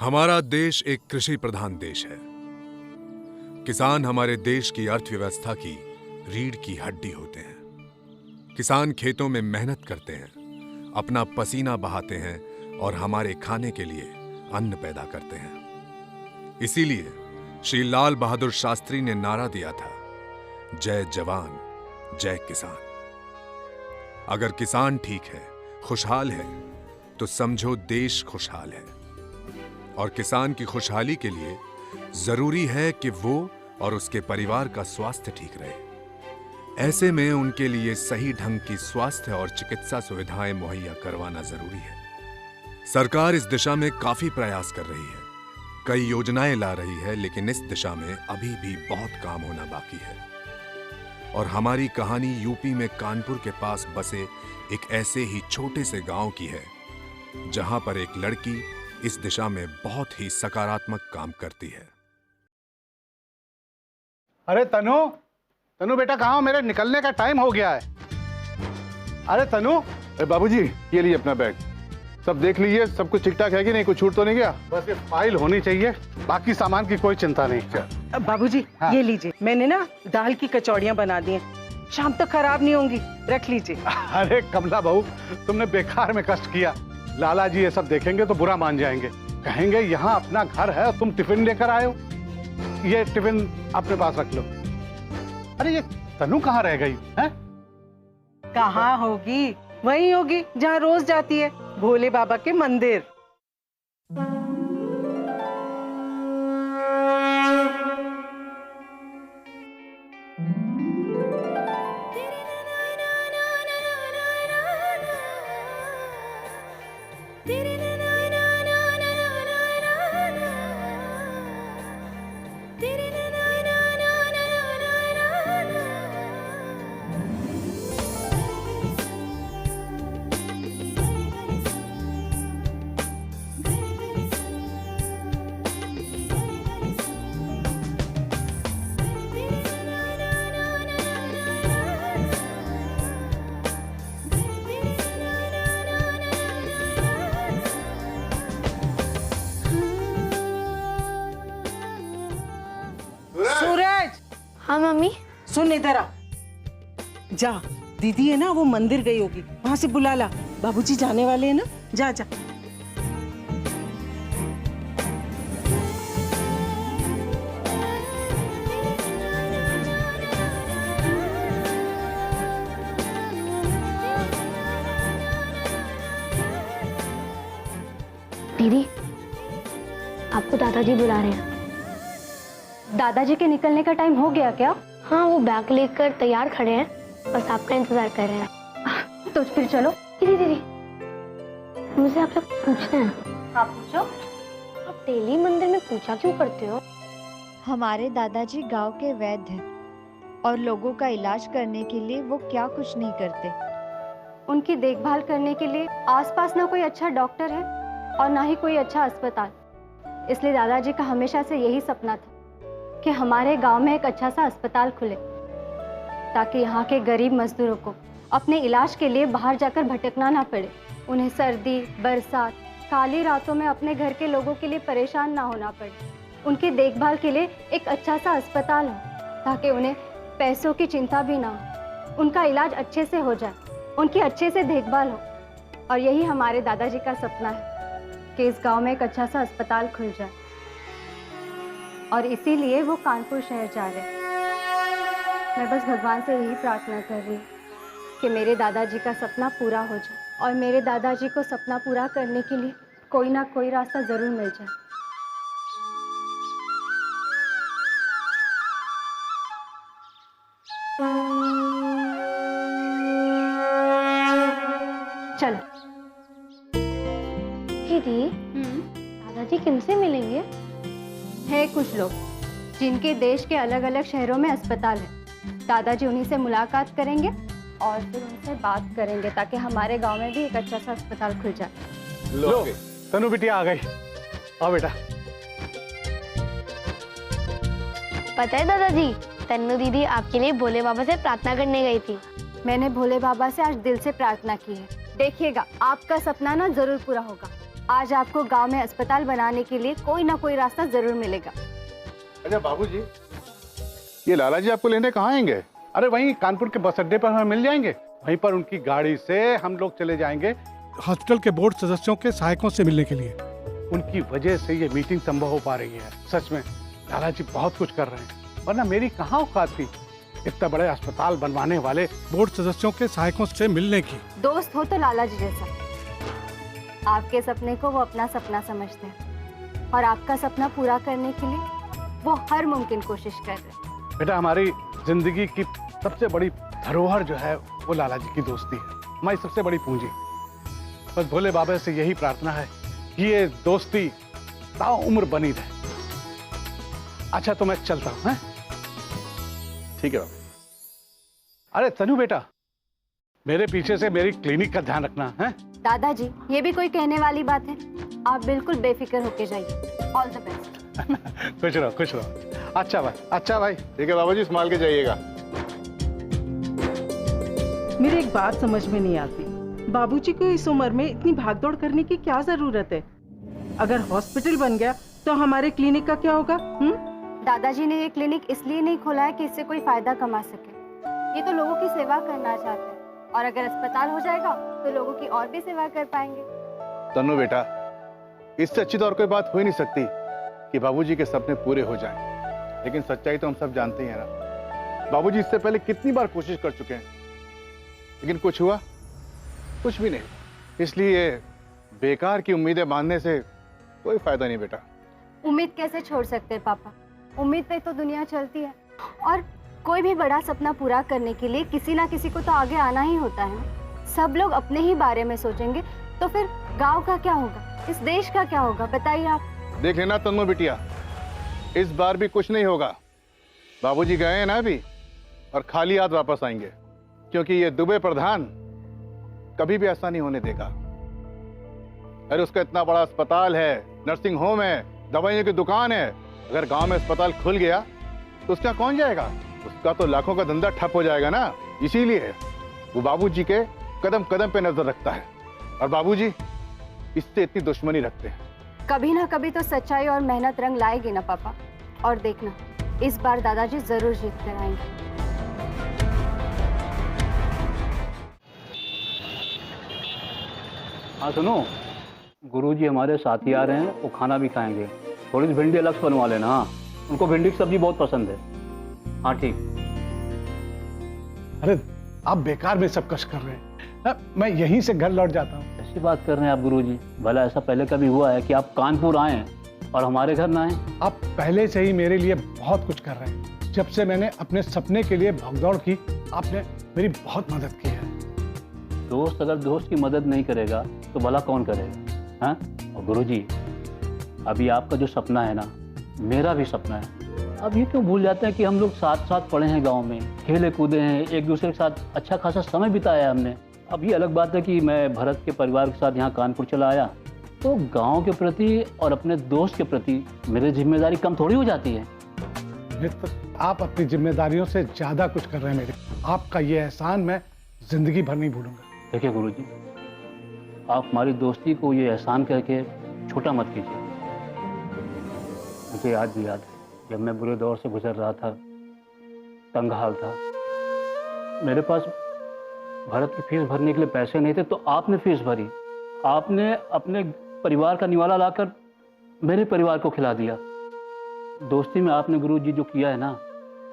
हमारा देश एक कृषि प्रधान देश है। किसान हमारे देश की अर्थव्यवस्था की रीढ़ की हड्डी होते हैं। किसान खेतों में मेहनत करते हैं, अपना पसीना बहाते हैं और हमारे खाने के लिए अन्न पैदा करते हैं। इसीलिए श्री लाल बहादुर शास्त्री ने नारा दिया था, जय जवान जय किसान। अगर किसान ठीक है, खुशहाल है, तो समझो देश खुशहाल है। और किसान की खुशहाली के लिए जरूरी है कि वो और उसके परिवार का स्वास्थ्य ठीक रहे। ऐसे में उनके लिए सही ढंग की स्वास्थ्य और चिकित्सा सुविधाएं मुहैया करवाना जरूरी है। सरकार इस दिशा में काफी प्रयास कर रही है, कई योजनाएं ला रही है, लेकिन इस दिशा में अभी भी बहुत काम होना बाकी है। और हमारी कहानी यूपी में कानपुर के पास बसे एक ऐसे ही छोटे से गांव की है, जहां पर एक लड़की इस दिशा में बहुत ही सकारात्मक काम करती है। अरे तनु, तनु बेटा कहाँ हो? मेरे निकलने का टाइम हो गया है। अरे तनु। अरे बाबूजी, ये लीजिए अपना बैग, सब देख लीजिए, सब कुछ ठीक ठाक है कि नहीं, कुछ छूट तो नहीं गया? बस ये फाइल होनी चाहिए, बाकी सामान की कोई चिंता नहीं। बाबूजी हाँ। ये लीजिए, मैंने ना दाल की कचौड़ियाँ बना दी हैं, शाम तक खराब नहीं होंगी, रख लीजिए। अरे कमला बहू, तुमने बेकार में कष्ट किया। लाला जी ये सब देखेंगे तो बुरा मान जाएंगे, कहेंगे यहाँ अपना घर है और तुम टिफिन लेकर आए हो। ये टिफिन अपने पास रख लो। अरे ये तनु कहाँ रह गई है? कहाँ होगी, वहीं होगी जहाँ रोज जाती है, भोले बाबा के मंदिर। सूरज। हाँ मम्मी। सुन इधर आ, जा, दीदी है ना वो मंदिर गई होगी, वहां से बुला ला, बाबूजी जाने वाले हैं ना, जा जा। दीदी, आपको दादाजी बुला रहे हैं। दादाजी के निकलने का टाइम हो गया क्या? हाँ, वो बैग लेकर तैयार खड़े हैं, बस आपका इंतजार कर रहे हैं। तो फिर चलो। दीदी दीदी, मुझे आपसे पूछना है। हाँ पूछो। आप डेली मंदिर में पूजा क्यों करते हो? हमारे दादाजी गांव के वैद्य हैं और लोगों का इलाज करने के लिए वो क्या कुछ नहीं करते। उनकी देखभाल करने के लिए आसपास ना कोई अच्छा डॉक्टर है और ना ही कोई अच्छा अस्पताल, इसलिए दादाजी का हमेशा से यही सपना था कि हमारे गांव में एक अच्छा सा अस्पताल खुले, ताकि यहाँ के गरीब मजदूरों को अपने इलाज के लिए बाहर जाकर भटकना ना पड़े, उन्हें सर्दी, बरसात, काली रातों में अपने घर के लोगों के लिए परेशान ना होना पड़े। उनकी देखभाल के लिए एक अच्छा सा अस्पताल हो, ताकि उन्हें पैसों की चिंता भी ना हो, उनका इलाज अच्छे से हो जाए, उनकी अच्छे से देखभाल हो। और यही हमारे दादाजी का सपना है कि इस गांव में एक अच्छा सा अस्पताल खुल जाए, और इसीलिए वो कानपुर शहर जा रहे हैं। मैं बस भगवान से यही प्रार्थना कर रही हूँ कि मेरे दादाजी का सपना पूरा हो जाए, और मेरे दादाजी को सपना पूरा करने के लिए कोई ना कोई रास्ता जरूर मिल जाए। चलो। दीदी, दादाजी किनसे मिलेंगे? है कुछ लोग जिनके देश के अलग अलग शहरों में अस्पताल है, दादाजी उन्हीं से मुलाकात करेंगे और फिर उनसे बात करेंगे, ताकि हमारे गांव में भी एक अच्छा सा अस्पताल खुल जाए। लो, तनु बिटिया आ गई। आओ बेटा। पता है दादाजी, तन्नू दीदी आपके लिए भोले बाबा से प्रार्थना करने गई थी। मैंने भोले बाबा से आज दिल से प्रार्थना की है, देखिएगा आपका सपना ना जरूर पूरा होगा। आज आपको गांव में अस्पताल बनाने के लिए कोई ना कोई रास्ता जरूर मिलेगा। अच्छा बाबूजी, ये लाला जी आपको लेने कहाँ आएंगे? अरे वहीं कानपुर के बस अड्डे पर हमें मिल जाएंगे। वहीं पर उनकी गाड़ी से हम लोग चले जाएंगे हॉस्पिटल के बोर्ड सदस्यों के सहायकों से मिलने के लिए। उनकी वजह से ये मीटिंग संभव हो पा रही है। सच में लाला जी बहुत कुछ कर रहे हैं, वरना मेरी कहाँ औकात थी इतना बड़े अस्पताल बनवाने वाले बोर्ड सदस्यों के सहायकों से मिलने की। दोस्त हो तो लाला जी जैसा। आपके सपने को वो अपना सपना समझते हैं और आपका सपना पूरा करने के लिए वो हर मुमकिन कोशिश कर रहे हैं। बेटा, हमारी जिंदगी की सबसे बड़ी धरोहर जो है वो लाला जी की दोस्ती है, हमारी सबसे बड़ी पूंजी। बस भोले बाबा से यही प्रार्थना है कि ये दोस्ती ताउम्र बनी रहे। अच्छा तो मैं चलता हूँ। ठीक है बाबू। अरे तनु बेटा, मेरे पीछे से मेरी क्लिनिक का ध्यान रखना है। दादाजी, ये भी कोई कहने वाली बात है? आप बिल्कुल बेफिक्र होके जाइए। All the best. खुश रहो, खुश रहो। अच्छा भाई, अच्छा भाई। ठीक है बाबूजी, संभाल के जाइएगा। मेरी एक बात समझ में नहीं आती, बाबूजी को इस उम्र में इतनी भागदौड़ करने की क्या जरूरत है? अगर हॉस्पिटल बन गया तो हमारे क्लिनिक का क्या होगा? दादाजी ने ये क्लिनिक इसलिए नहीं खोला है कि इससे कोई फायदा कमा सके। ये तो लोगों की सेवा करना चाहते हैं, और अगर अस्पताल हो जाएगा तो लोगों की और भी सेवा कर पाएंगे। तन्नू बेटा, इससे अच्छी तो और कोई बात हो ही नहीं सकती कि बाबूजी के सपने पूरे हो जाएं। लेकिन सच्चाई तो हम सब जानते ही हैं ना, बाबूजी इससे पहले कितनी बार कोशिश कर चुके हैं, लेकिन कुछ हुआ? कुछ भी नहीं। इसलिए बेकार की उम्मीदें बांधने से कोई फायदा नहीं बेटा। उम्मीद कैसे छोड़ सकते हैं पापा? उम्मीद पे तो दुनिया चलती है, और कोई भी बड़ा सपना पूरा करने के लिए किसी ना किसी को तो आगे आना ही होता है ना। सब लोग अपने ही बारे में सोचेंगे तो फिर गांव का क्या होगा, इस देश का क्या होगा, बताइए आप। देख लेना तन्नू बिटिया, इस बार भी कुछ नहीं होगा। बाबूजी गए हैं ना अभी, और खाली हाथ वापस आएंगे, क्योंकि ये दुबे प्रधान कभी भी ऐसा नहीं होने देगा। अरे उसका इतना बड़ा अस्पताल है, नर्सिंग होम है, दवाइयों की दुकान है। अगर गांव में अस्पताल खुल गया तो उसका कौन जाएगा? उसका तो लाखों का धंधा ठप हो जाएगा ना। इसीलिए वो बाबूजी के कदम कदम पे नजर रखता है, और बाबूजी इससे इतनी दुश्मनी रखते हैं। कभी ना कभी तो सच्चाई और मेहनत रंग लाएगी ना पापा, और देखना इस बार दादाजी जरूर जीत कर आएंगे। हाँ सुनो, गुरुजी हमारे साथी आ रहे हैं, वो खाना भी खाएंगे। थोड़ी सी भिंडी अलग से बनवा लेना। हाँ, उनको भिंडी की सब्जी बहुत पसंद है। हाँ ठीक। अरे आप बेकार में सब कष्ट कर रहे हैं। मैं यहीं से घर लौट जाता हूँ। ऐसी बात कर रहे हैं आप गुरुजी? भला ऐसा पहले कभी हुआ है कि आप कानपुर आए और हमारे घर ना आए? आप पहले से ही मेरे लिए बहुत कुछ कर रहे हैं। जब से मैंने अपने सपने के लिए भागदौड़ की, आपने मेरी बहुत मदद की है। दोस्त अगर दोस्त की मदद नहीं करेगा तो भला कौन करेगा? हाँ, और गुरुजी अभी आपका जो सपना है ना, मेरा भी सपना है। अब ये क्यों भूल जाते हैं कि हम लोग साथ साथ पढ़े हैं, गांव में खेले कूदे हैं, एक दूसरे के साथ अच्छा खासा समय बिताया है हमने। अब ये अलग बात है कि मैं भरत के परिवार के साथ यहाँ कानपुर चला आया, तो गांव के प्रति और अपने दोस्त के प्रति मेरी जिम्मेदारी कम थोड़ी हो जाती है। मित्र, आप अपनी जिम्मेदारियों से ज्यादा कुछ कर रहे हैं मेरे। आपका ये एहसान मैं जिंदगी भर नहीं भूलूंगा। देखिए गुरुजी, आप हमारी दोस्ती को ये एहसान करके छोटा मत कीजिए। मुझे आज भी याद है, जब मैं बुरे दौर से गुजर रहा था, तंग हाल था, मेरे पास भरत की फीस भरने के लिए पैसे नहीं थे, तो आपने फीस भरी। आपने अपने परिवार का निवाला लाकर मेरे परिवार को खिला दिया। दोस्ती में आपने गुरुजी जो किया है ना,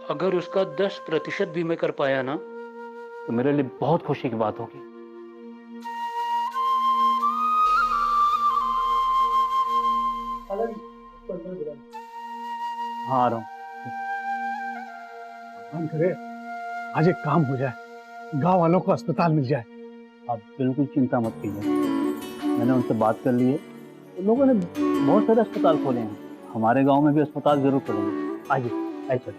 अगर उसका 10% भी मैं कर पाया ना, तो मेरे लिए बहुत खुशी की बात होगी। हाँ आ रहा हूँ। भगवान करे आज एक काम हो जाए, गांव वालों को अस्पताल मिल जाए। आप बिल्कुल चिंता मत कीजिए, मैंने उनसे बात कर ली है। तो लोगों ने बहुत सारे अस्पताल खोले हैं, हमारे गांव में भी अस्पताल जरूर खोलेंगे। आइए आइए सर।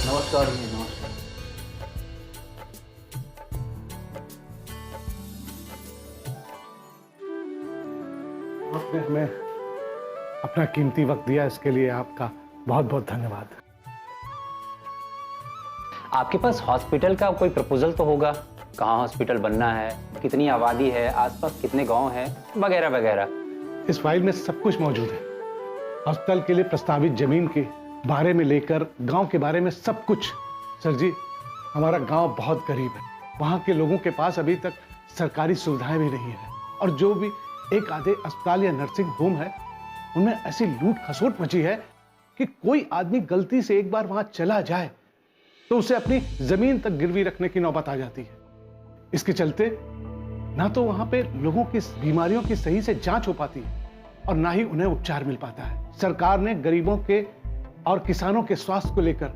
नमस्कार जी, नमस्कार। आपने हमें अपना कीमती वक्त दिया, इसके लिए आपका बहुत बहुत धन्यवाद। आपके पास हॉस्पिटल का कोई प्रपोजल तो होगा? कहाँ हॉस्पिटल बनना है, कितनी आबादी है, आसपास कितने गांव हैं, वगैरह वगैरह। इस फाइल में सब कुछ मौजूद है। अस्पताल के लिए प्रस्तावित जमीन के बारे में लेकर गांव के बारे में सब कुछ। सर जी, हमारा गांव बहुत गरीब है। वहां के लोगों के पास अभी तक सरकारी सुविधाएं भी नहीं है, और जो भी एक आधे अस्पताल या नर्सिंग होम है उनमें ऐसी लूट खसोट मची है कि कोई आदमी गलती से एक बार वहां चला जाए तो उसे अपनी जमीन तक गिरवी रखने की नौबत आ जाती है। इसके चलते ना तो वहां पे लोगों की बीमारियों की सही से जांच हो पाती है और ना ही उन्हें उपचार मिल पाता है। सरकार ने गरीबों के और किसानों के स्वास्थ्य को लेकर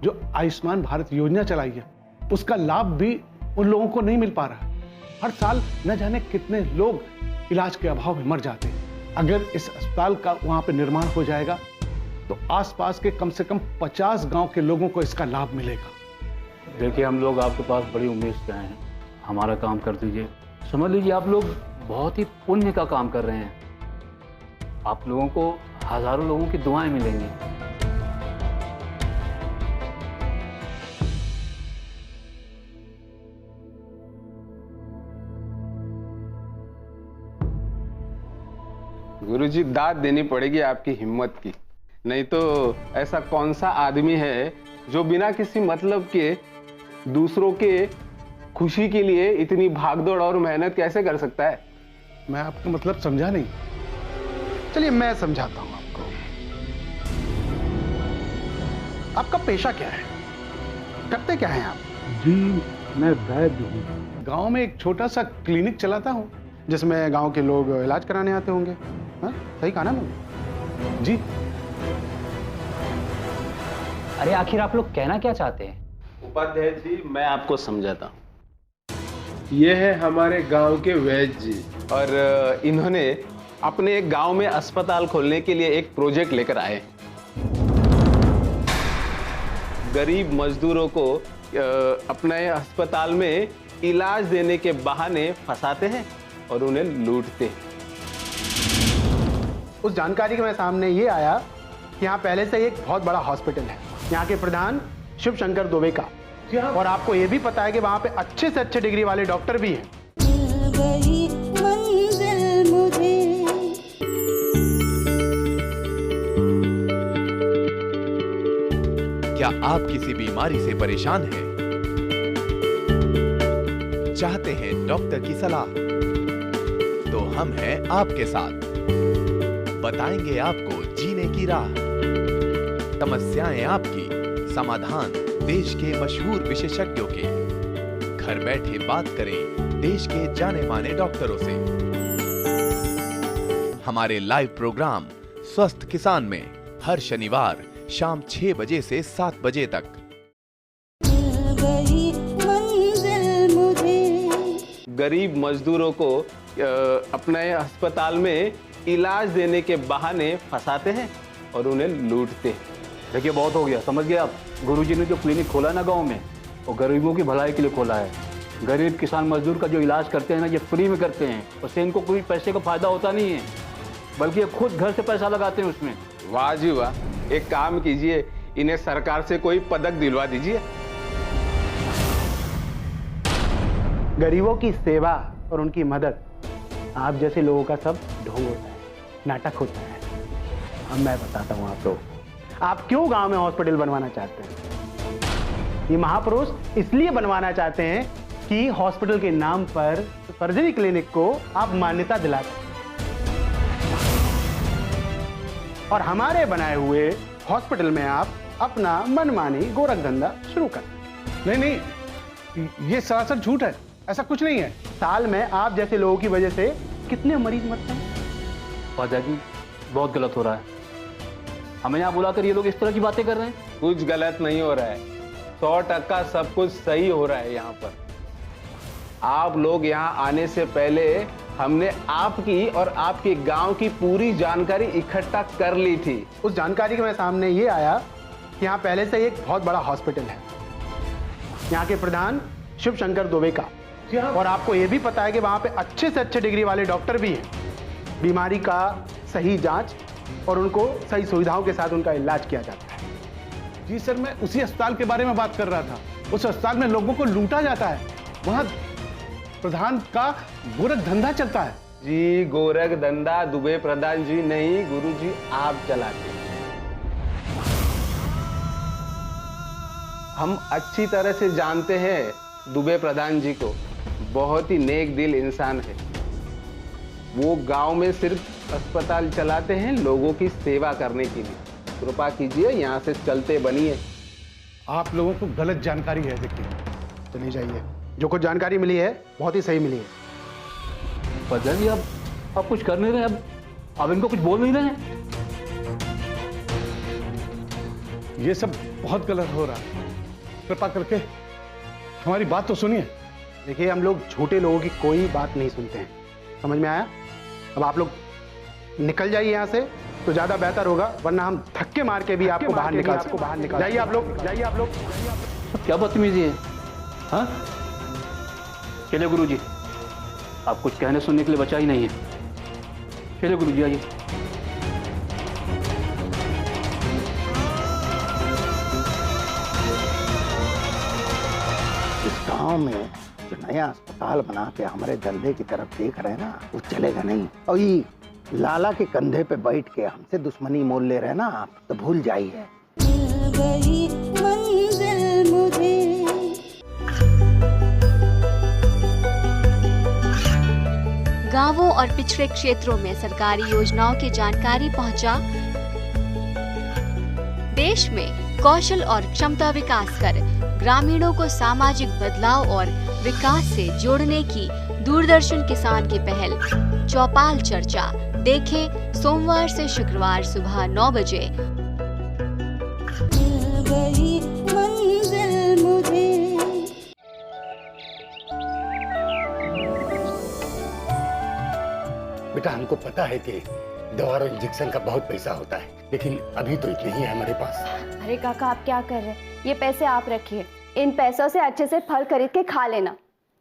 जो आयुष्मान भारत योजना चलाई है उसका लाभ भी उन लोगों को नहीं मिल पा रहा। हर साल न जाने कितने लोग इलाज के अभाव में मर जाते हैं। अगर इस अस्पताल का वहां पे निर्माण हो जाएगा तो आसपास के कम से कम 50 गांव के लोगों को इसका लाभ मिलेगा। देखिए, हम लोग आपके पास बड़ी उम्मीद से आए हैं, हमारा काम कर दीजिए। समझ लीजिए आप लोग बहुत ही पुण्य का काम कर रहे हैं। आप लोगों को हजारों लोगों की दुआएं मिलेंगी। गुरुजी, दाद देनी पड़ेगी आपकी हिम्मत की। नहीं तो ऐसा कौन सा आदमी है जो बिना किसी मतलब के दूसरों के खुशी के लिए इतनी भागदौड़ और मेहनत कैसे कर सकता है? मैं आपको मतलब समझा नहीं। चलिए मैं समझाता हूं आपको। आपका पेशा क्या है, करते क्या हैं आप? जी, मैं वैद्य हूँ। गांव में एक छोटा सा क्लिनिक चलाता हूँ जिसमें गांव के लोग इलाज कराने आते होंगे। हाँ, सही कहा ना मैंने? जी। अरे आखिर आप लोग कहना क्या चाहते हैं? उपाध्याय जी, मैं आपको समझाता हूँ। ये है हमारे गांव के वैद्य जी, और इन्होंने अपने एक गांव में अस्पताल खोलने के लिए एक प्रोजेक्ट लेकर आए। गरीब मजदूरों को अपने अस्पताल में इलाज देने के बहाने फंसाते हैं और उन्हें लूटते हैं। उस जानकारी के मेरे सामने ये आया कि यहाँ पहले से एक बहुत बड़ा हॉस्पिटल है, यहाँ के प्रधान शिव शंकर दुबे का, और आपको ये भी पता है कि वहाँ पे अच्छे से अच्छे डिग्री वाले डॉक्टर भी हैं। क्या आप किसी बीमारी से परेशान हैं? चाहते हैं डॉक्टर की सलाह? तो हम हैं आपके साथ, बताएंगे आपको जीने की राह। समस्याएं आपकी, समाधान देश के मशहूर विशेषज्ञों के। घर बैठे बात करें देश के जाने माने डॉक्टरों से। हमारे लाइव प्रोग्राम स्वस्थ किसान में हर शनिवार शाम 6 बजे से 7 बजे तक। गरीब मजदूरों को अपने अस्पताल में इलाज देने के बहाने फंसाते हैं और उन्हें लूटते हैं। देखिए, बहुत हो गया, समझ गए आप। गुरुजी ने जो क्लिनिक खोला ना गांव में, वो गरीबों की भलाई के लिए खोला है। गरीब किसान मजदूर का जो इलाज करते हैं ना, ये फ्री में करते हैं, उससे इनको कोई पैसे का फायदा होता नहीं है, बल्कि ये खुद घर से पैसा लगाते हैं उसमें। वाह जी वाह, एक काम कीजिए, इन्हें सरकार से कोई पदक दिलवा दीजिए। गरीबों की सेवा और उनकी मदद आप जैसे लोगों का सब ढोंग होता है, नाटक होता है। अब मैं बताता हूँ आप लोग, आप क्यों गांव में हॉस्पिटल बनवाना चाहते हैं। ये महापुरुष इसलिए बनवाना चाहते हैं कि हॉस्पिटल के नाम पर सर्जरी क्लिनिक को आप मान्यता दिला दें और हमारे बनाए हुए हॉस्पिटल में आप अपना मनमानी गोरख धंधा शुरू कर। नहीं, ये सरासर झूठ है, ऐसा कुछ नहीं है। साल में आप जैसे लोगों की वजह से कितने मरीज मरते हैं। पाजा जी, बहुत गलत हो रहा है। हमें यहाँ बुलाकर ये लोग इस तरह की बातें कर रहे हैं। कुछ गलत नहीं हो रहा है, 100% सब कुछ सही हो रहा है। यहाँ पर आप लोग यहाँ आने से पहले हमने आपकी और आपके गांव की पूरी जानकारी इकट्ठा कर ली थी। उस जानकारी के मेरे सामने ये आया कि यहाँ पहले से एक बहुत बड़ा हॉस्पिटल है, यहाँ के प्रधान शिव शंकर दुबे का, और आपको ये भी पता है कि वहाँ पे अच्छे से अच्छे डिग्री वाले डॉक्टर भी हैं। बीमारी का सही जांच और उनको सही सुविधाओं के साथ उनका इलाज किया जाता है। जी सर, मैं उसी अस्पताल के बारे में बात कर रहा था। उस अस्पताल में लोगों को लूटा जाता है, वहां प्रधान का गोरख धंधा चलता है। जी गोरख धंधा दुबे प्रधान जी नहीं, गुरुजी आप चलाते हैं। हम अच्छी तरह से जानते हैं दुबे प्रधान जी को, बहुत ही नेक दिल इंसान है। वो गांव में सिर्फ अस्पताल चलाते हैं लोगों की सेवा करने के लिए। कृपा कीजिए यहाँ से चलते बनिए। आप लोगों को गलत जानकारी है। देखिए, चली जाइए। जो कुछ जानकारी मिली है बहुत ही सही मिली है। प्रधान जी आप कुछ कर नहीं रहे, अब इनको कुछ बोल नहीं रहे हैं। ये सब बहुत गलत हो रहा है। कृपा करके हमारी बात तो सुनिए। देखिए, हम लोग झूठे लोगों की कोई बात नहीं सुनते हैं, समझ में आया? अब आप लोग निकल जाइए यहाँ से तो ज्यादा बेहतर होगा, वरना हम धक्के मार के भी आपको बाहर निकाल जाइए। आप लोग जाइए। आप लोग क्या बदतमीजी है? हाँ, चलिए गुरुजी, आप कुछ कहने सुनने के लिए बचा ही नहीं है। चलिए गुरुजी, आइए। इस गांव में जो नया अस्पताल बना के हमारे धंधे की तरफ देख रहे हैं ना, वो चलेगा नहीं। और ये लाला के कंधे पे बैठ के हमसे दुश्मनी मोल ले रहे हैं ना आप, तो भूल जाइए। गांवों और पिछड़े क्षेत्रों में सरकारी योजनाओं की जानकारी पहुंचा। देश में कौशल और क्षमता विकास कर ग्रामीणों को सामाजिक बदलाव और विकास से जोड़ने की दूरदर्शन किसान की पहल चौपाल चर्चा देखें सोमवार से शुक्रवार सुबह 9 बजे। बेटा, हमको पता है कि दवा और इंजेक्शन का बहुत पैसा होता है, लेकिन अभी तो इतने ही है हमारे पास। अरे काका, आप क्या कर रहे हैं? ये पैसे आप रखिए, इन पैसों से अच्छे से फल खरीद के खा लेना।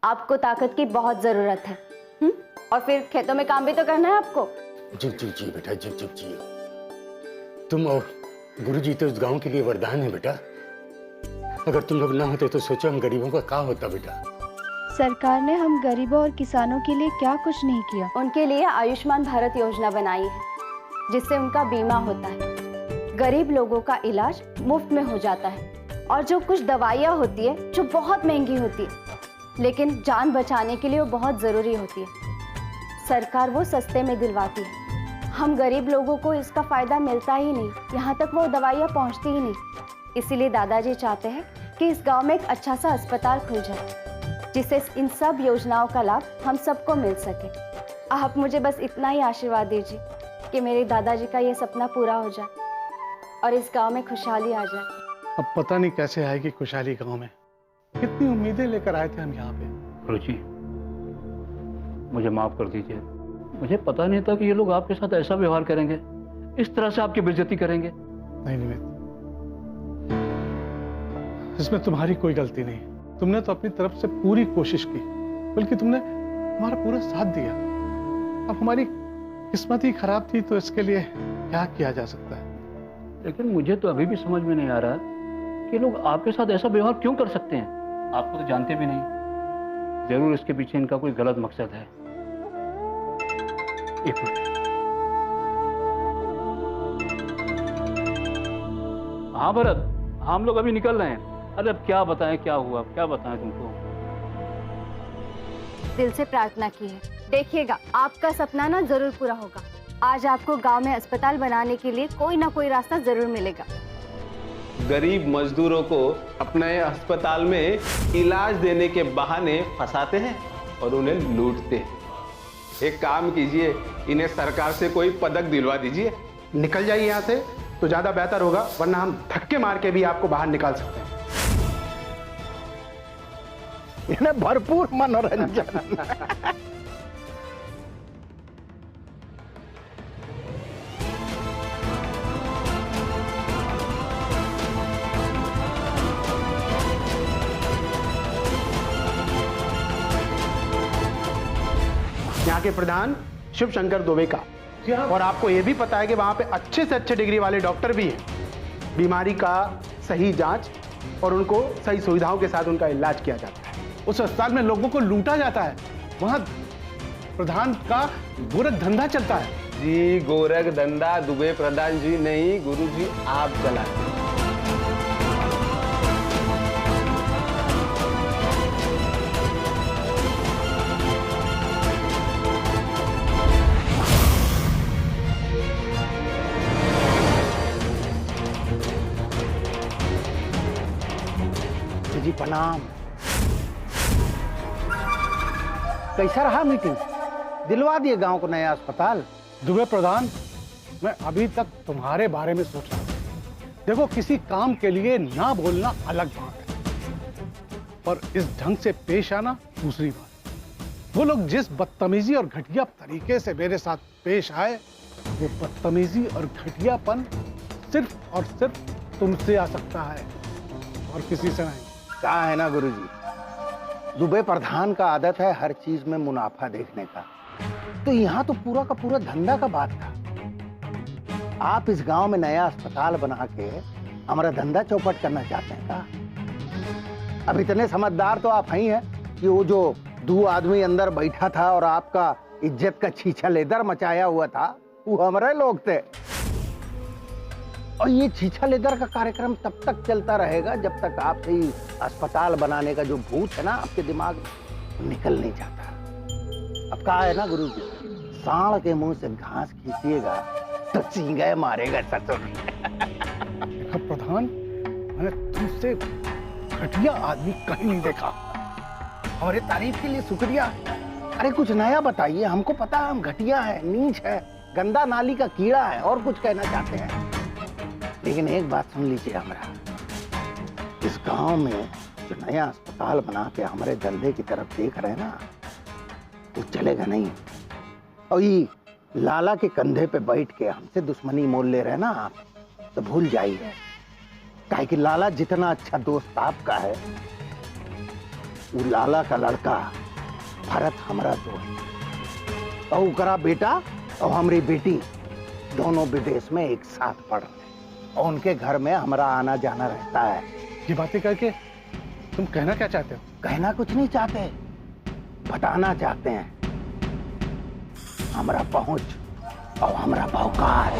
आपको ताकत की बहुत जरूरत है। और फिर खेतों में काम भी तो करना है आपको। जी जी जी बेटा, जी जी जी। तुम और गुरुजी तो इस गांव के लिए वरदान है बेटा। अगर तुम लोग ना होते तो सोचो हम गरीबों का क्या होता बेटा। सरकार ने हम गरीबों और किसानों के लिए क्या कुछ नहीं किया। उनके लिए आयुष्मान भारत योजना बनाई है, जिससे उनका बीमा होता है। गरीब लोगों का इलाज मुफ्त में हो जाता है। और जो कुछ दवाइयाँ होती है जो बहुत महंगी होती है, लेकिन जान बचाने के लिए वो बहुत ज़रूरी होती है, सरकार वो सस्ते में दिलवाती है। हम गरीब लोगों को इसका फ़ायदा मिलता ही नहीं, यहाँ तक वो दवाइयाँ पहुँचती ही नहीं। इसीलिए दादाजी चाहते हैं कि इस गांव में एक अच्छा सा अस्पताल खुल जाए, जिससे इन सब योजनाओं का लाभ हम सबको मिल सके। आप मुझे बस इतना ही आशीर्वाद दीजिए कि मेरे दादाजी का ये सपना पूरा हो जाए और इस गांव में खुशहाली आ जाए। अब पता नहीं कैसे आएगी खुशहाली गांव में। कितनी उम्मीदें लेकर आए थे हम यहाँ पे। गुरुजी, मुझे माफ कर दीजिए। मुझे पता नहीं था कि ये लोग आपके साथ ऐसा व्यवहार करेंगे, इस तरह से आपकी बेइज्जती करेंगे। नहीं निमित, इसमें तुम्हारी कोई गलती नहीं। तुमने तो अपनी तरफ से पूरी कोशिश की, बल्कि तुमने हमारा पूरा साथ दिया। अब हमारी किस्मत ही खराब थी, तो इसके लिए क्या किया जा सकता है। लेकिन मुझे तो अभी भी समझ में नहीं आ रहा कि लोग आपके साथ ऐसा व्यवहार क्यों कर सकते हैं। आपको तो जानते भी नहीं। जरूर इसके पीछे इनका कोई गलत मकसद है। एक मिनट। हाँ भरत, हम लोग अभी निकल रहे हैं। अरे अब क्या बताएं, क्या हुआ, क्या बताएं तुमको। दिल से प्रार्थना की है, देखिएगा आपका सपना ना जरूर पूरा होगा। आज आपको गांव में अस्पताल बनाने के लिए कोई ना कोई रास्ता जरूर मिलेगा। गरीब मजदूरों को अपने अस्पताल में इलाज देने के बहाने फंसाते हैं और उन्हें लूटते हैं। एक काम कीजिए, इन्हें सरकार से कोई पदक दिलवा दीजिए। निकल जाइए यहाँ से तो ज्यादा बेहतर होगा, वरना हम धक्के मार के भी आपको बाहर निकाल सकते हैं। इन्हें भरपूर मनोरंजन। यहाँ के प्रधान शिव शंकर दुबे का। और आपको ये भी पता है कि वहाँ पे अच्छे से अच्छे डिग्री वाले डॉक्टर भी हैं। बीमारी का सही जांच और उनको सही सुविधाओं के साथ उनका इलाज किया जाता है। उस अस्पताल में लोगों को लूटा जाता है, वहां प्रधान का गोरख धंधा चलता है। जी गोरख धंधा दुबे प्रधान जी नहीं, गुरुजी आप चलाते हैं। जी प्रणाम। कैसा रहा मीटिंग? दिलवा दिए गांव को नया अस्पताल? दुबे प्रधान, मैं अभी तक तुम्हारे बारे में सोच रहा था। देखो, किसी काम के लिए ना बोलना अलग बात है, पर इस ढंग से पेश आना दूसरी बात। वो लोग जिस बदतमीजी और घटिया तरीके से मेरे साथ पेश आए, वो बदतमीजी और घटियापन सिर्फ और सिर्फ तुमसे आ सकता है और किसी से नहीं। कहा है ना गुरुजी, दुबे प्रधान का आदत है हर चीज में मुनाफा देखने का। तो यहाँ तो पूरा का पूरा धंधा का बात था। आप इस गांव में नया अस्पताल बना के हमारा धंधा चौपट करना चाहते हैं का? अब इतने समझदार तो आप ही हैं कि वो जो 2 आदमी अंदर बैठा था और आपका इज्जत का छीछा लेदर मचाया हुआ था, वो हमारे लोग थे। और ये छीछा लेदर का कार्यक्रम तब तक चलता रहेगा जब तक आप ही अस्पताल बनाने का जो भूत है ना आपके दिमाग में निकल नहीं जाता। अब कहा है ना गुरुजी, सांड के मुंह से घास खींचिएगा तो चींगाए मारेगा ससुर। प्रधान, मैंने तुमसे घटिया आदमी कहीं नहीं देखा। हमारे तारीफ के लिए शुक्रिया। अरे कुछ नया बताइए, हमको पता है हम घटिया है, नीच है, गंदा नाली का कीड़ा है, और कुछ कहना चाहते हैं। लेकिन एक बात सुन लीजिए हमारा, इस गांव में जो नया अस्पताल बना के हमारे धंधे की तरफ देख रहे हैं ना, वो चलेगा नहीं। और ये लाला के कंधे पे बैठ के हमसे दुश्मनी मोल ले रहे हैं ना आप, तो भूल जाइए। काहे कि लाला जितना अच्छा दोस्त आपका है, वो लाला का लड़का भरत हमारा दोस्त, और उकरा बेटा और हमारी बेटी दोनों विदेश में एक साथ पढ़ रहे हैं, और उनके घर में हमारा आना जाना रहता है। ये बातें करके तुम कहना क्या चाहते हो? कहना कुछ नहीं चाहते, बताना चाहते हैं हमारा पहुंच और हमारा भौकाल।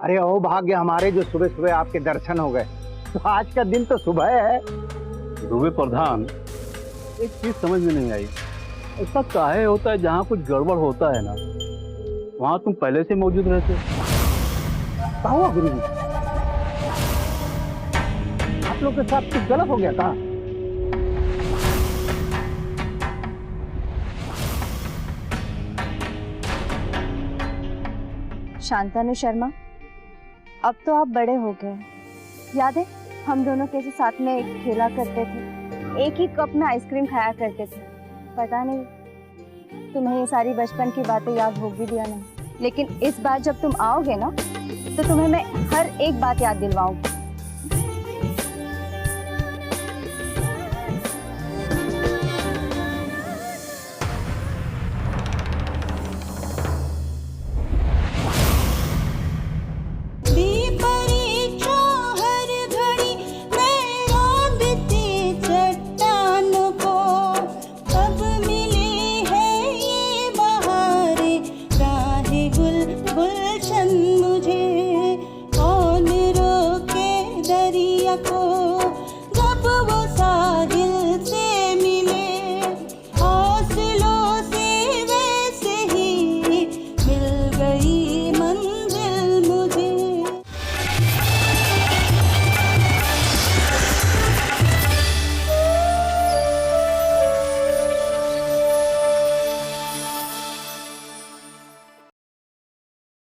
अरे ओ भाग्य हमारे जो सुबह सुबह आपके दर्शन हो गए। तो आज का दिन तो सुबह है। दुबे प्रधान, एक चीज समझ में नहीं आई, ऐसा काहे होता है जहाँ कुछ गड़बड़ होता है ना, वहाँ तुम पहले से मौजूद रहते? क्या हुआ गुरुजी? आप लोग के साथ कुछ गलत हो गया था? शांतनु शर्मा, अब तो आप बड़े हो गए। याद है हम दोनों कैसे साथ में खेला करते थे, एक ही कप में आइसक्रीम खाया करते थे। पता नहीं तुम्हें ये सारी बचपन की बातें याद होगी भी या नहीं, लेकिन इस बार जब तुम आओगे ना, तो तुम्हें मैं हर एक बात याद दिलवाऊंगी।